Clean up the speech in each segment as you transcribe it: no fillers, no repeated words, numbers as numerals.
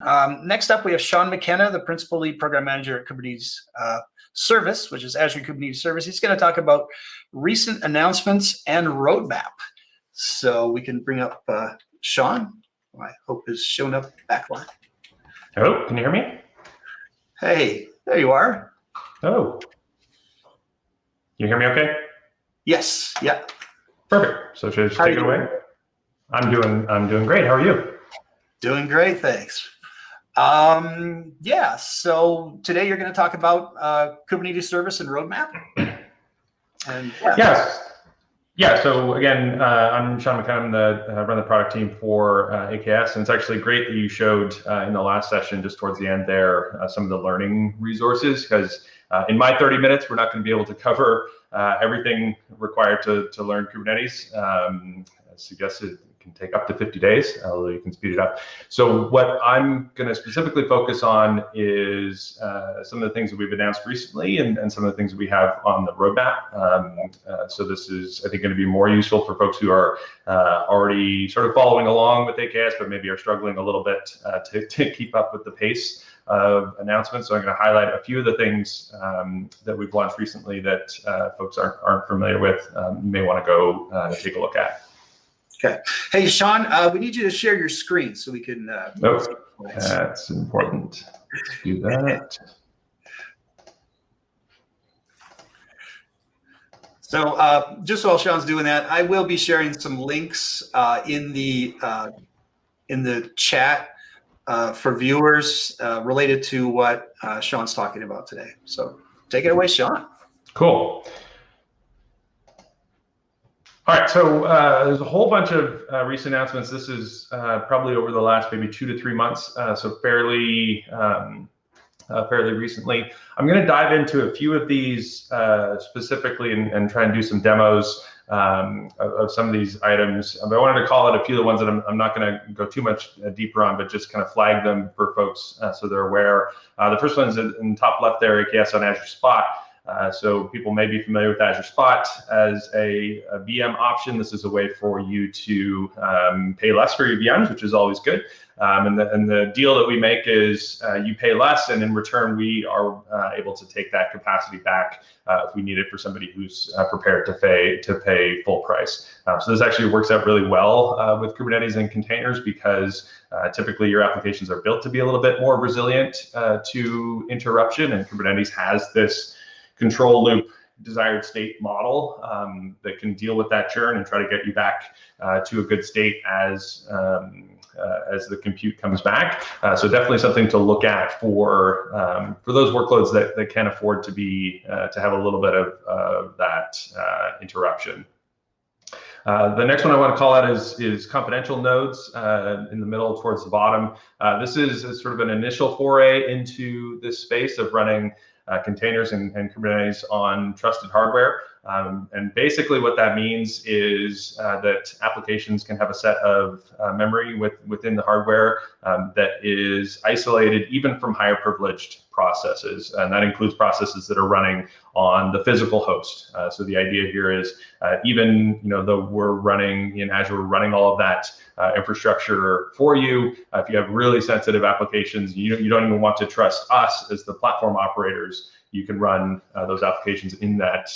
Next up, we have Sean McKenna, the Principal Lead Program Manager at Kubernetes Service, which is Azure Kubernetes Service. He's going to talk about recent announcements and roadmap. So we can bring up Sean, who I hope is showing up backline. Hello, can you hear me? Hey, there you are. Oh, you hear me okay? Yes, yeah. Perfect. So should I just take it away? I'm doing great. How are you? Doing great, thanks. Yeah, so today you're going to talk about Kubernetes Service and roadmap. And Yes. Yeah, so again, I'm Sean McKenna. I run the product team for AKS, and it's actually great that you showed in the last session, just towards the end there, some of the learning resources, because in my 30 minutes, we're not going to be able to cover everything required to learn Kubernetes. As suggested, it can take up to 50 days, although you can speed it up. So what I'm going to specifically focus on is some of the things that we've announced recently and some of the things that we have on the roadmap. So this is, I think, going to be more useful for folks who are already sort of following along with AKS, but maybe are struggling a little bit to keep up with the pace of announcements. So I'm going to highlight a few of the things that we've launched recently that folks aren't familiar with, may want to go take a look at. Okay. Hey, Sean, we need you to share your screen so we can. That's important. Let's do that. So just while Sean's doing that, I will be sharing some links in the chat for viewers related to what Sean's talking about today. So take it away, Sean. Cool. All right, so there's a whole bunch of recent announcements. This is probably over the last maybe 2 to 3 months, so fairly recently. I'm going to dive into a few of these specifically and try and do some demos of some of these items. But I wanted to call out a few of the ones that I'm not going to go too much deeper on, but just kind of flag them for folks so they're aware. The first one is in the top left there, AKS on Azure Spot. So people may be familiar with Azure Spot as a VM option. This is a way for you to pay less for your VMs, which is always good. And the deal that we make is you pay less, and in return, we are able to take that capacity back if we need it for somebody who's prepared to pay full price. So this actually works out really well with Kubernetes and containers because typically your applications are built to be a little bit more resilient to interruption, and Kubernetes has this control loop desired state model that can deal with that churn and try to get you back to a good state as the compute comes back. So definitely something to look at for those workloads that can afford to be to have a little bit of that interruption. The next one I want to call out is confidential nodes in the middle towards the bottom. This is sort of an initial foray into this space of running containers and Kubernetes on trusted hardware. And basically what that means is that applications can have a set of memory within the hardware that is isolated even from higher privileged processes. And that includes processes that are running on the physical host. So the idea here is even though we're running in Azure, we're running all of that infrastructure for you. If you have really sensitive applications, you don't even want to trust us as the platform operators. You can run those applications in that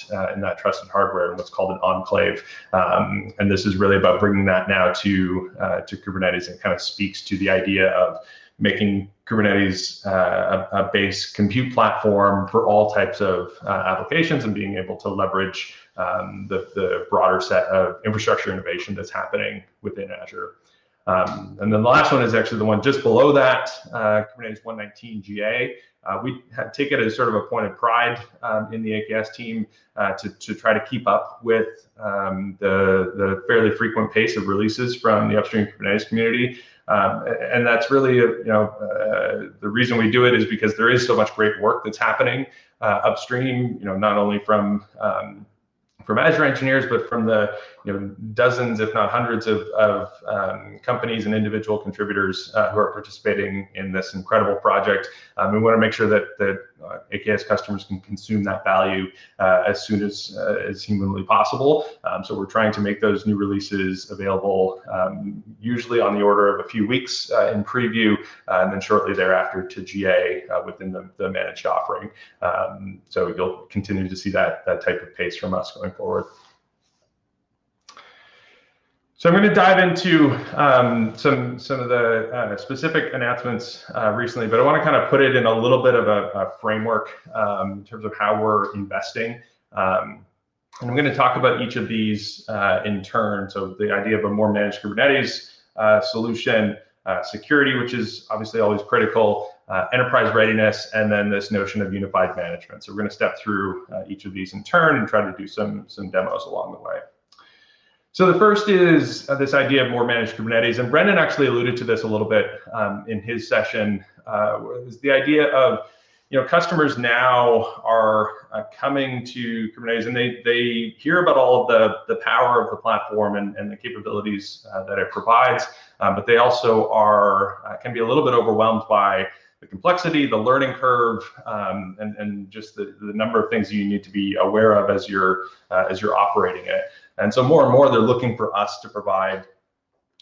trusted hardware in what's called an enclave. And this is really about bringing that now to Kubernetes, and kind of speaks to the idea of making Kubernetes a base compute platform for all types of applications, and being able to leverage the broader set of infrastructure innovation that's happening within Azure. And then the last one is actually the one just below that, Kubernetes 119 GA. We take it as sort of a point of pride in the AKS team to try to keep up with the fairly frequent pace of releases from the upstream Kubernetes community. And that's really, the reason we do it is because there is so much great work that's happening upstream, not only from Azure engineers, but from the dozens, if not hundreds of companies and individual contributors who are participating in this incredible project. We want to make sure that AKS customers can consume that value as soon as humanly possible. So we're trying to make those new releases available usually on the order of a few weeks in preview, and then shortly thereafter to GA within the managed offering. So you'll continue to see that type of pace from us going forward. So I'm going to dive into some of the specific announcements recently, but I want to kind of put it in a little bit of a framework in terms of how we're investing. And I'm going to talk about each of these in turn. So the idea of a more managed Kubernetes solution, security, which is obviously always critical, enterprise readiness, and then this notion of unified management. So we're going to step through each of these in turn and try to do some demos along the way. So the first is this idea of more managed Kubernetes, and Brendan actually alluded to this a little bit in his session. Is the idea of customers now are coming to Kubernetes, and they hear about all of the power of the platform and the capabilities that it provides, but they also can be a little bit overwhelmed by the complexity, the learning curve, and just the number of things you need to be aware of as you're operating it. And so more and more, they're looking for us to provide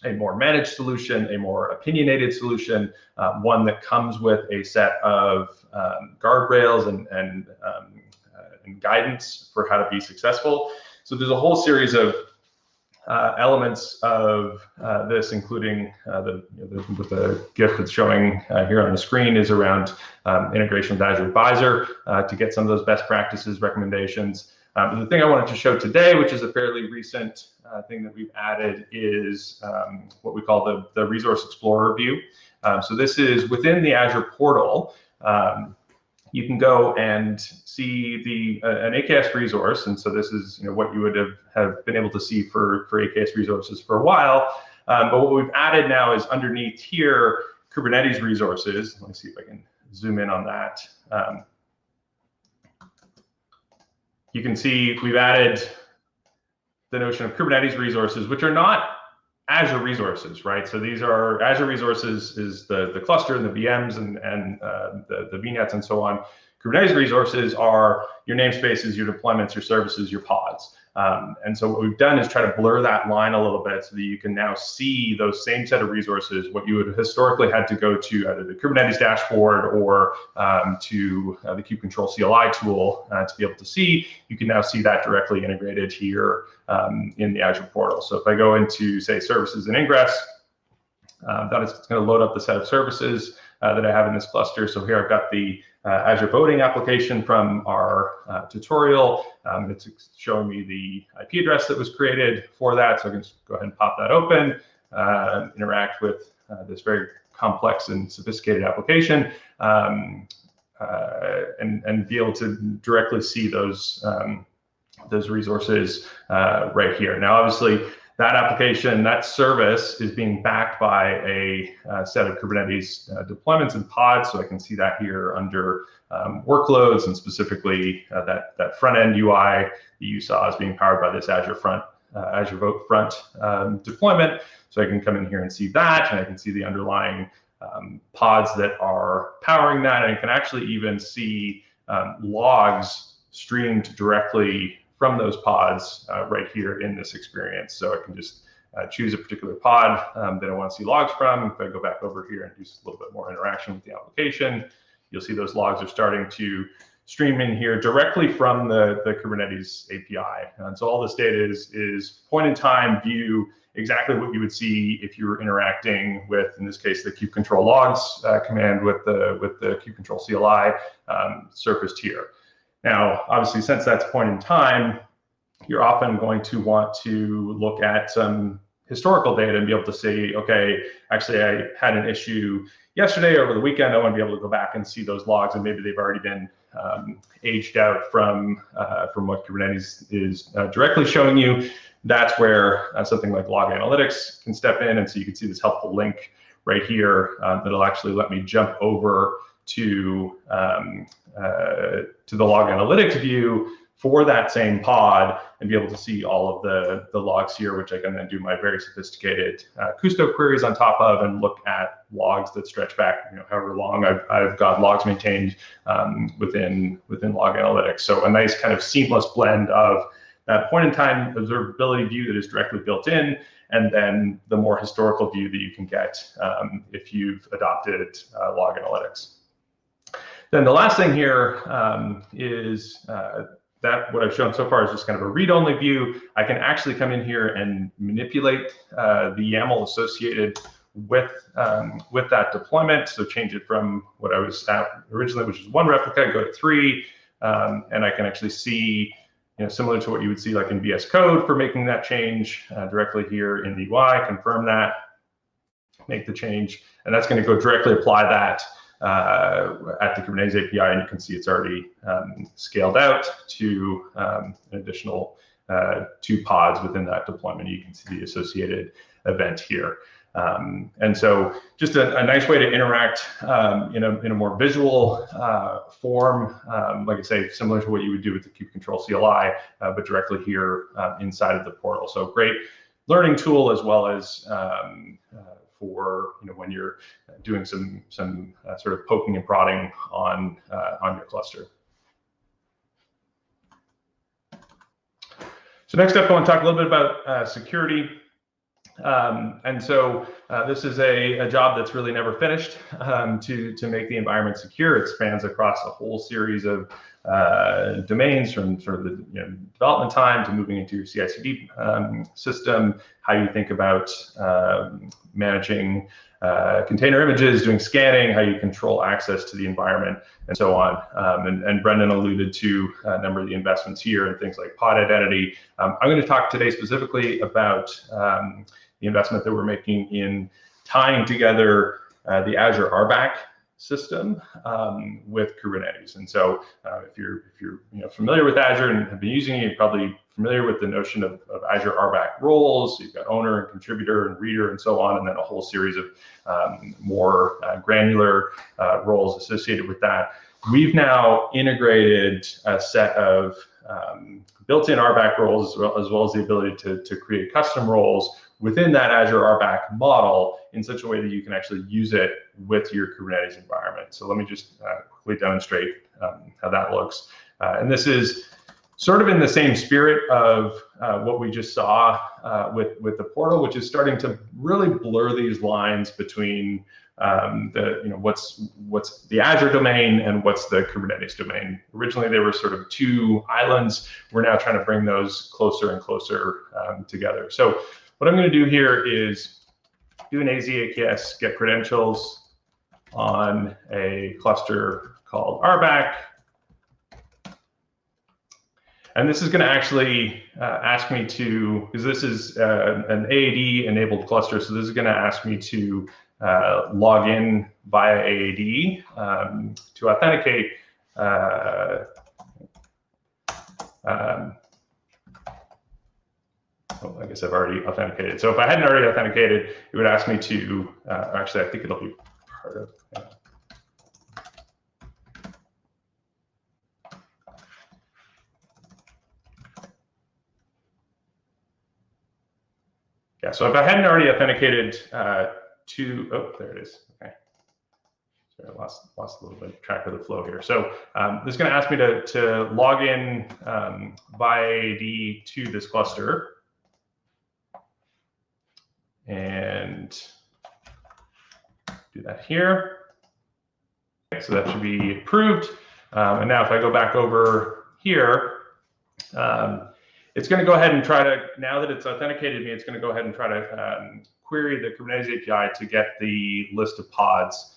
a more managed solution, a more opinionated solution, one that comes with a set of guardrails and guidance for how to be successful. So there's a whole series of elements of this, including the GIF that's showing here on the screen is around integration with Azure Advisor to get some of those best practices recommendations. The thing I wanted to show today, which is a fairly recent thing that we've added, is what we call the Resource Explorer view. So this is within the Azure portal. You can go and see an AKS resource, and so this is what you would have been able to see for AKS resources for a while. But what we've added now is underneath here Kubernetes resources. Let me see if I can zoom in on that. You can see we've added the notion of Kubernetes resources, which are not Azure resources, right? So these are Azure resources is the cluster and the VMs and the VNets and so on. Kubernetes resources are your namespaces, your deployments, your services, your pods. And so what we've done is try to blur that line a little bit so that you can now see those same set of resources, what you would have historically had to go to either the Kubernetes dashboard or to the kubectl CLI tool to be able to see. You can now see that directly integrated here in the Azure portal. So if I go into, say, services and ingress, that is going to load up the set of services that I have in this cluster. So here I've got the Azure voting application from our tutorial. It's showing me the IP address that was created for that. So I can just go ahead and pop that open, interact with this very complex and sophisticated application, and be able to directly see those resources right here. Now, obviously, that application, that service is being backed by a set of Kubernetes deployments and pods. So I can see that here under workloads, and specifically that front end UI that you saw is being powered by this Azure Vote Front deployment. So I can come in here and see that, and I can see the underlying pods that are powering that. And I can actually even see logs streamed directly from those pods right here in this experience. So I can just choose a particular pod that I want to see logs from. If I go back over here and do a little bit more interaction with the application, you'll see those logs are starting to stream in here directly from the Kubernetes API. And so all this data is point in time view, exactly what you would see if you were interacting with, in this case, the kubectl logs command with the kubectl CLI surfaced here. Now, obviously, since that's point in time, you're often going to want to look at some historical data and be able to say, okay, actually, I had an issue yesterday or over the weekend. I want to be able to go back and see those logs, and maybe they've already been aged out from what Kubernetes is directly showing you. That's where something like log analytics can step in, and so you can see this helpful link right here that'll actually let me jump over to the log analytics view for that same pod and be able to see all of the logs here, which I can then do my very sophisticated Kusto queries on top of and look at logs that stretch back, however long I've got logs maintained within log analytics. So a nice kind of seamless blend of that point in time observability view that is directly built in, and then the more historical view that you can get if you've adopted log analytics. Then the last thing here is that what I've shown so far is just kind of a read-only view. I can actually come in here and manipulate the YAML associated with that deployment. So change it from what I was at originally, which is 1 replica, go to 3, and I can actually see, similar to what you would see like in VS Code for making that change directly here in the UI, confirm that, make the change, and that's going to go directly apply that at the Kubernetes API, and you can see it's already scaled out to an additional 2 pods within that deployment. You can see the associated event here. And so just a nice way to interact in a more visual form, like I say, similar to what you would do with the kubectl CLI, but directly here inside of the portal. So great learning tool, as well as for when you're doing some sort of poking and prodding on your cluster. So next up, I want to talk a little bit about security. And so this is a job that's really never finished to make the environment secure. It spans across a whole series of domains, from sort of the development time to moving into your CI/CD system, how you think about managing container images, doing scanning, how you control access to the environment, and so on. And Brendan alluded to a number of the investments here and things like pod identity. I'm going to talk today specifically about the investment that we're making in tying together the Azure Arc system with Kubernetes. And so if you're familiar with Azure and have been using it, you're probably familiar with the notion of Azure Arc roles. You've got owner and contributor and reader and so on, and then a whole series of more granular roles associated with that. We've now integrated a set of built-in RBAC roles, as well as the ability to create custom roles within that Azure RBAC model in such a way that you can actually use it with your Kubernetes environment. So let me just quickly demonstrate how that looks. And this is sort of in the same spirit of what we just saw with the portal, which is starting to really blur these lines between what's the Azure domain and what's the Kubernetes domain. Originally, they were sort of 2 islands. We're now trying to bring those closer and closer together. So what I'm going to do here is do an AKS get credentials on a cluster called RBAC. And this is going to actually ask me to, because this is an AAD enabled cluster, so this is going to ask me to log in via AAD to authenticate. I guess I've already authenticated. So if I hadn't already authenticated, it would ask me to, actually, I think it'll be part of, yeah, so if I hadn't already authenticated oh, there it is, okay. Sorry, I lost a little bit of track of the flow here. So this is gonna ask me to log in via AAD to this cluster. And do that here. Okay, so that should be approved. And now if I go back over here, it's going to go ahead and try to, now that it's authenticated me, it's going to go ahead and try to query the Kubernetes API to get the list of pods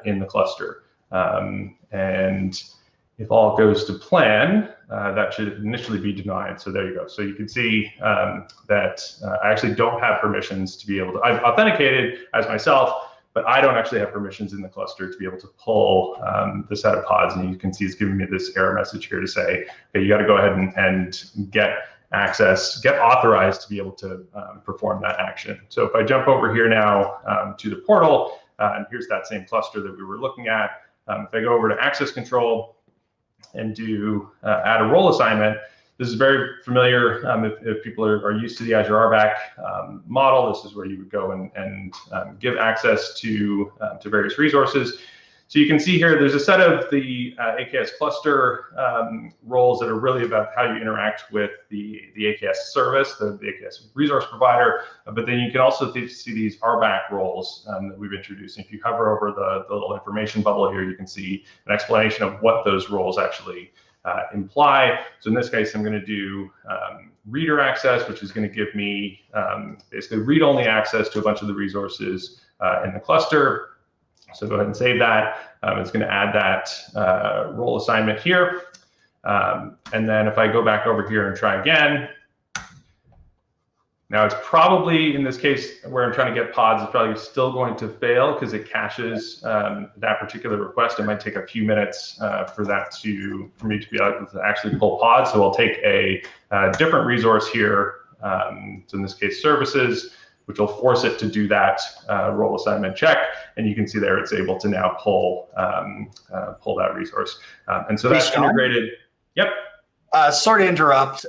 in the cluster. And if all goes to plan, that should initially be denied. So there you go. So you can see that I actually don't have permissions to be able to, I've authenticated as myself, but I don't actually have permissions in the cluster to be able to pull the set of pods. And you can see it's giving me this error message here to say, okay, you got to go ahead and get access, get authorized to be able to perform that action. So if I jump over here now to the portal, and here's that same cluster that we were looking at. If I go over to access control, and do add a role assignment. This is very familiar if people are used to the Azure Arc model. This is where you would go and give access to various resources. So you can see here, there's a set of the AKS cluster roles that are really about how you interact with the AKS service, the AKS resource provider. But then you can also see these RBAC roles that we've introduced. And if you hover over the little information bubble here, you can see an explanation of what those roles actually imply. So in this case, I'm going to do reader access, which is going to give me basically read-only access to a bunch of the resources in the cluster. So go ahead and save that. It's going to add that role assignment here. And then if I go back over here and try again, now it's probably, in this case, where I'm trying to get pods, it's probably still going to fail because it caches that particular request. It might take a few minutes for me to be able to actually pull pods. So I'll take a different resource here. So in this case, services, which will force it to do that role assignment check. And you can see there it's able to now pull that resource. And so that's integrated. Yep. Sorry to interrupt.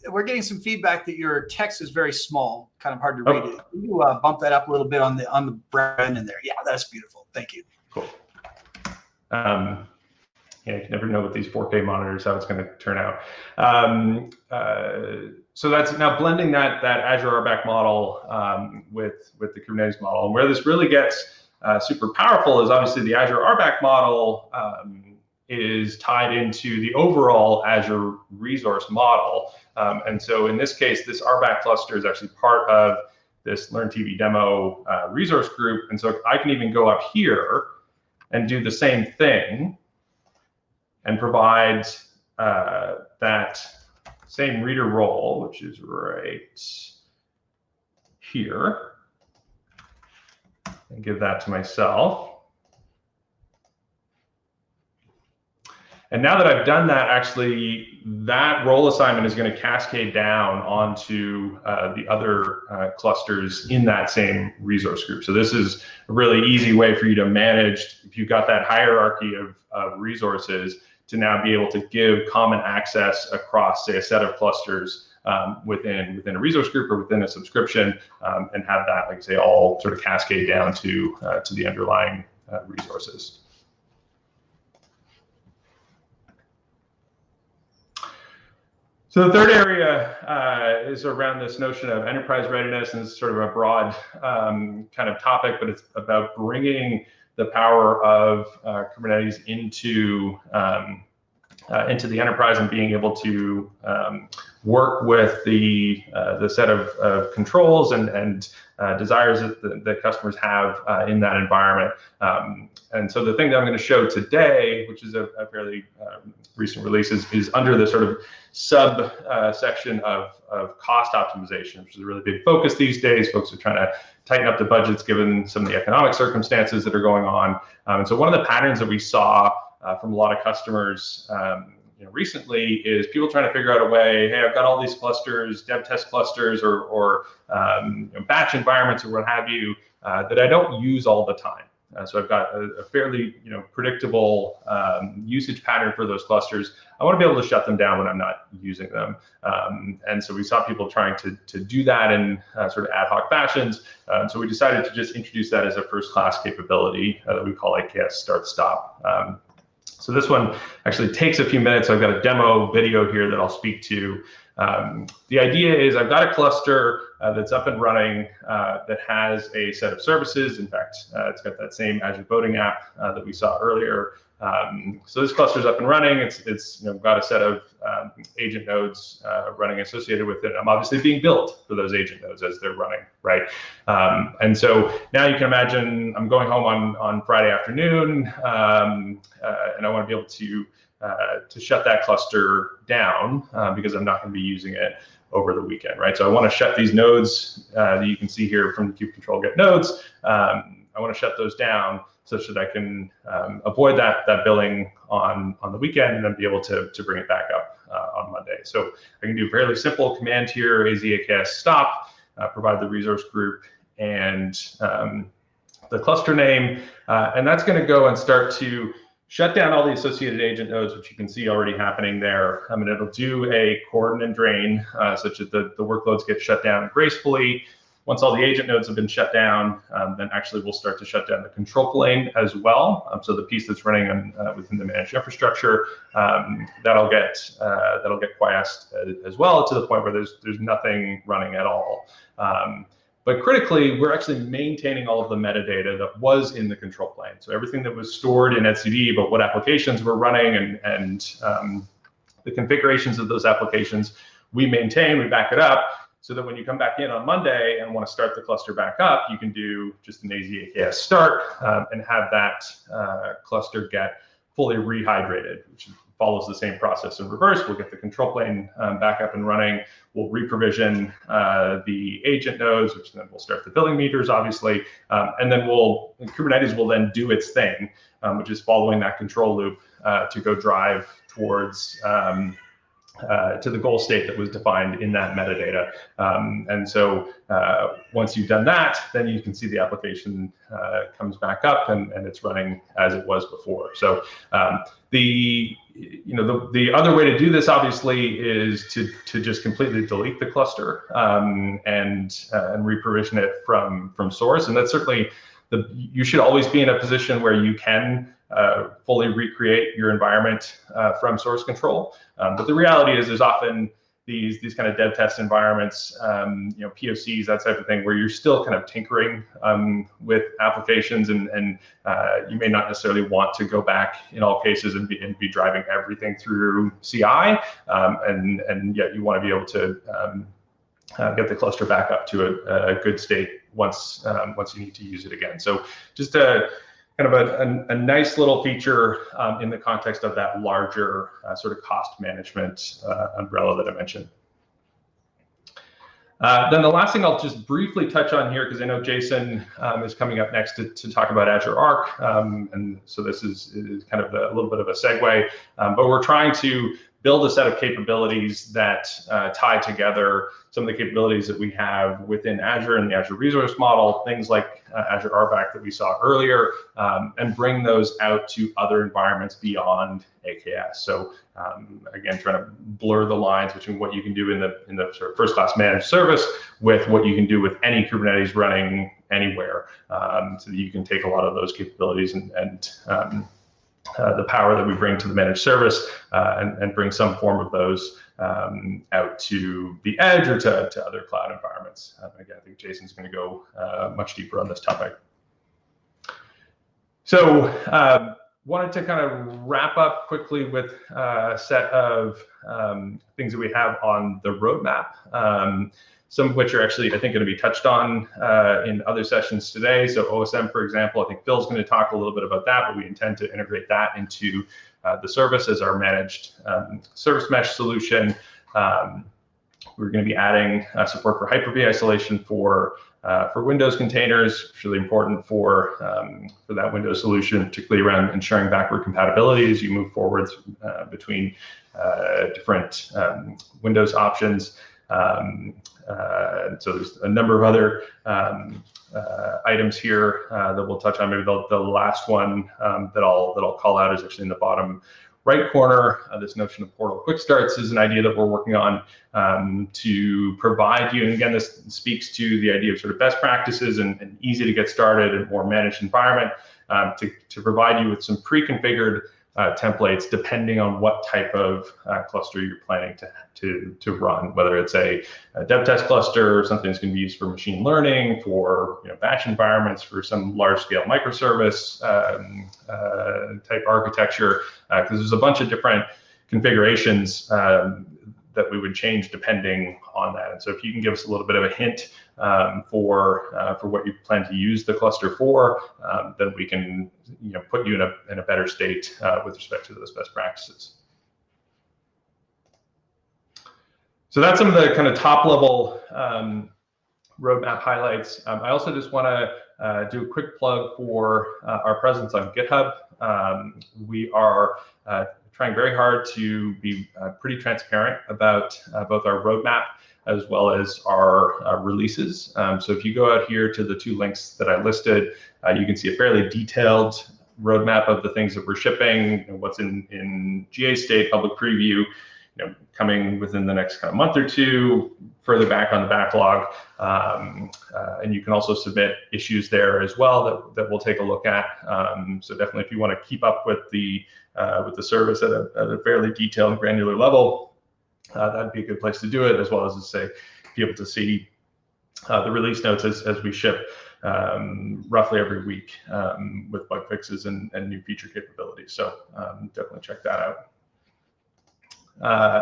We're getting some feedback that your text is very small, kind of hard to read it. Can you bump that up a little bit on the brand in there? Yeah, that's beautiful. Thank you. Cool. Yeah, you can never know with these 4K monitors how it's going to turn out. So that's now blending that Azure Arc model with the Kubernetes model. And where this really gets super powerful is obviously the Azure Arc model is tied into the overall Azure resource model. And so in this case, this RBAC cluster is actually part of this Learn TV demo resource group. And so I can even go up here and do the same thing and provide that same reader role, which is right here, and give that to myself. And now that I've done that, actually, that role assignment is going to cascade down onto the other clusters in that same resource group. So this is a really easy way for you to manage, if you've got that hierarchy of resources, to now be able to give common access across, say, a set of clusters within a resource group or within a subscription, and have that, like I say, all sort of cascade down to the underlying resources. So the third area is around this notion of enterprise readiness, and it's sort of a broad kind of topic, but it's about bringing the power of Kubernetes into the enterprise and being able to work with the set of controls and desires that customers have in that environment. And so the thing that I'm going to show today, which is a fairly recent release, is under the sort of sub section of cost optimization, which is a really big focus these days. Folks are trying to tighten up the budgets given some of the economic circumstances that are going on. And so one of the patterns that we saw from a lot of customers recently is people trying to figure out a way, hey, I've got all these clusters, dev test clusters or batch environments or what have you, that I don't use all the time. So I've got a fairly predictable usage pattern for those clusters. I want to be able to shut them down when I'm not using them. And so we saw people trying to do that in sort of ad hoc fashions. So we decided to just introduce that as a first-class capability that we call AKS start-stop. So this one actually takes a few minutes. I've got a demo video here that I'll speak to. The idea is I've got a cluster that's up and running that has a set of services. In fact, it's got that same Azure voting app that we saw earlier. So this cluster is up and running. It's got a set of agent nodes running associated with it. I'm obviously being built for those agent nodes as they're running, right? And so now you can imagine I'm going home on Friday afternoon, and I want to be able to shut that cluster down because I'm not going to be using it over the weekend, right? So I want to shut these nodes that you can see here from the kubectl get nodes. I want to shut those down such that I can avoid that billing on the weekend and then be able to bring it back up on Monday. So I can do a fairly simple command here, AKS stop, provide the resource group and the cluster name, and that's going to go and start to shut down all the associated agent nodes, which you can see already happening there. And it'll do a cordon and drain such that the workloads get shut down gracefully. Once all the agent nodes have been shut down, then actually we'll start to shut down the control plane as well. So the piece that's running on, within the managed infrastructure, that'll get quiesced as well, to the point where there's nothing running at all. But critically, we're actually maintaining all of the metadata that was in the control plane. So everything that was stored in etcd about what applications were running and the configurations of those applications, we maintain, we back it up, so that when you come back in on Monday and want to start the cluster back up, you can do just an AZ AKS start and have that cluster get fully rehydrated, which follows the same process in reverse. We'll get the control plane back up and running. We'll re-provision the agent nodes, which then we'll start the billing meters, obviously, and then Kubernetes will then do its thing, which is following that control loop to go drive towards to the goal state that was defined in that metadata. And so once you've done that, then you can see the application comes back up and it's running as it was before. So the other way to do this, obviously, is to just completely delete the cluster and re-provision it from source. And that's certainly you should always be in a position where you can fully recreate your environment from source control. But the reality is there's often these kind of dev test environments, POCs, that type of thing, where you're still kind of tinkering with applications, and you may not necessarily want to go back in all cases and be driving everything through CI, and yet you want to be able to get the cluster back up to a good state once you need to use it again. So just a kind of a nice little feature in the context of that larger sort of cost management umbrella that I mentioned. Then the last thing I'll just briefly touch on here, because I know Jason is coming up next to talk about Azure Arc, and so this is kind of a little bit of a segue, but we're trying to build a set of capabilities that tie together some of the capabilities that we have within Azure and the Azure resource model, things like Azure Arc that we saw earlier, and bring those out to other environments beyond AKS. So again, trying to blur the lines between what you can do in the sort of first-class managed service with what you can do with any Kubernetes running anywhere, so that you can take a lot of those capabilities and the power that we bring to the managed service and bring some form of those out to the edge or to other cloud environments. Again, I think Jason's going to go much deeper on this topic. So wanted to kind of wrap up quickly with a set of things that we have on the roadmap. Some of which are actually, I think, going to be touched on in other sessions today. So OSM, for example, I think Phil's going to talk a little bit about that, but we intend to integrate that into the service as our managed service mesh solution. We're going to be adding support for Hyper-V isolation for Windows containers, which is really important for that Windows solution, particularly around ensuring backward compatibility as you move forward between different Windows options. So there's a number of other items here that we'll touch on. Maybe the last one that I'll call out is actually in the bottom right corner. This notion of portal quick starts is an idea that we're working on to provide you, and again, this speaks to the idea of sort of best practices and easy to get started and more managed environment, to provide you with some pre-configured templates depending on what type of cluster you're planning to run, whether it's a dev test cluster or something that's going to be used for machine learning, for batch environments, for some large-scale microservice type architecture, because there's a bunch of different configurations that we would change depending on that. And so if you can give us a little bit of a hint for what you plan to use the cluster for, then we can put you in a better state with respect to those best practices. So that's some of the kind of top level roadmap highlights. I also just want to do a quick plug for our presence on GitHub. We are trying very hard to be pretty transparent about both our roadmap as well as our releases. So if you go out here to the two links that I listed, you can see a fairly detailed roadmap of the things that we're shipping, what's in GA state, public preview, coming within the next kind of month or two, further back on the backlog. And you can also submit issues there as well that we'll take a look at. So definitely, if you want to keep up with the service at a fairly detailed and granular level, that'd be a good place to do it, as well as to say, be able to see the release notes as we ship roughly every week with bug fixes and new feature capabilities. So definitely check that out.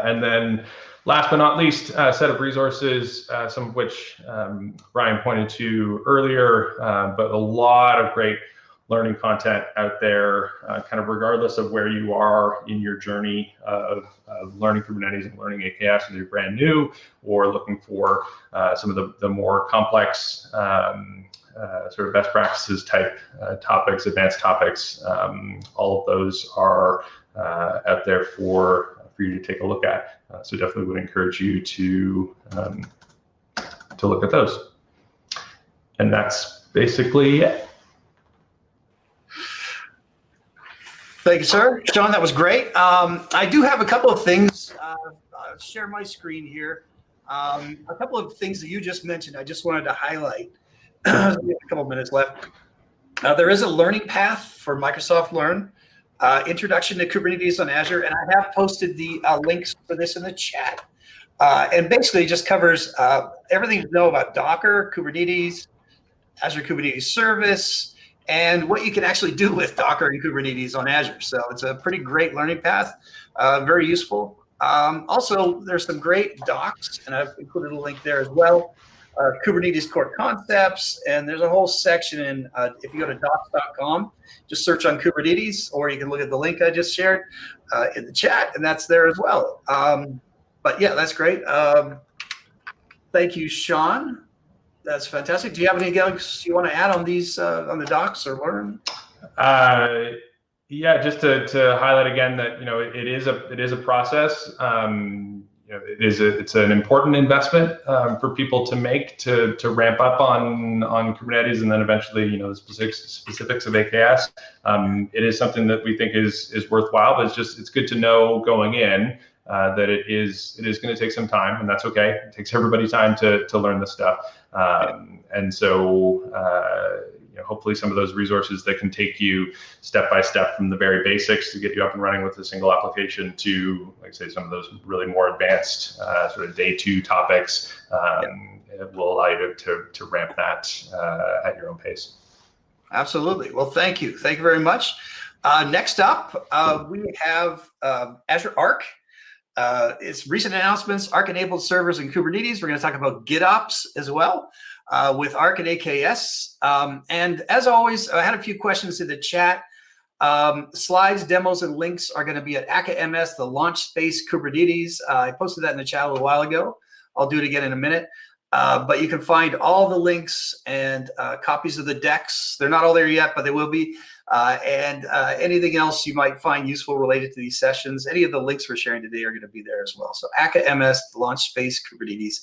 And then last but not least, set of resources, some of which Brian pointed to earlier, but a lot of great learning content out there, kind of regardless of where you are in your journey of learning Kubernetes and learning AKS, whether you're brand new or looking for some of the more complex sort of best practices type topics, advanced topics. All of those are out there for you to take a look at. So definitely would encourage you to look at those. And that's basically it. Thank you, sir. Sean, that was great. I do have a couple of things. I'll share my screen here. A couple of things that you just mentioned, I just wanted to highlight. We have a couple of minutes left. There is a learning path for Microsoft Learn, Introduction to Kubernetes on Azure, and I have posted the links for this in the chat. And basically, it just covers everything to know about Docker, Kubernetes, Azure Kubernetes Service, and what you can actually do with Docker and Kubernetes on Azure. So it's a pretty great learning path, very useful. Also, there's some great docs, and I've included a link there as well. Kubernetes core concepts, and there's a whole section in, if you go to docs.com, just search on Kubernetes, or you can look at the link I just shared in the chat, and that's there as well. But yeah, that's great. Thank you, Sean. That's fantastic. Do you have anything else you want to add on these, on the docs or Learn? Yeah, just to highlight again that it is a process. It's an important investment for people to make to ramp up on Kubernetes, and then eventually the specifics of AKS. It is something that we think is worthwhile, but it's good to know going in that it is going to take some time, and that's okay. It takes everybody time to learn this stuff, and so hopefully some of those resources that can take you step by step from the very basics to get you up and running with a single application to, like I say, some of those really more advanced sort of day two topics it will allow you to ramp that at your own pace. Absolutely. Well, thank you. Thank you very much. Next up, we have Azure Arc. It's recent announcements, Arc-enabled servers and Kubernetes. We're going to talk about GitOps as well with Arc and AKS. And as always, I had a few questions in the chat. Slides, demos, and links are going to be at AKS, the launch space Kubernetes. I posted that in the chat a little while ago. I'll do it again in a minute. But you can find all the links and copies of the decks. They're not all there yet, but they will be. And anything else you might find useful related to these sessions. Any of the links we're sharing today are going to be there as well. So AKS, Launch Space Kubernetes.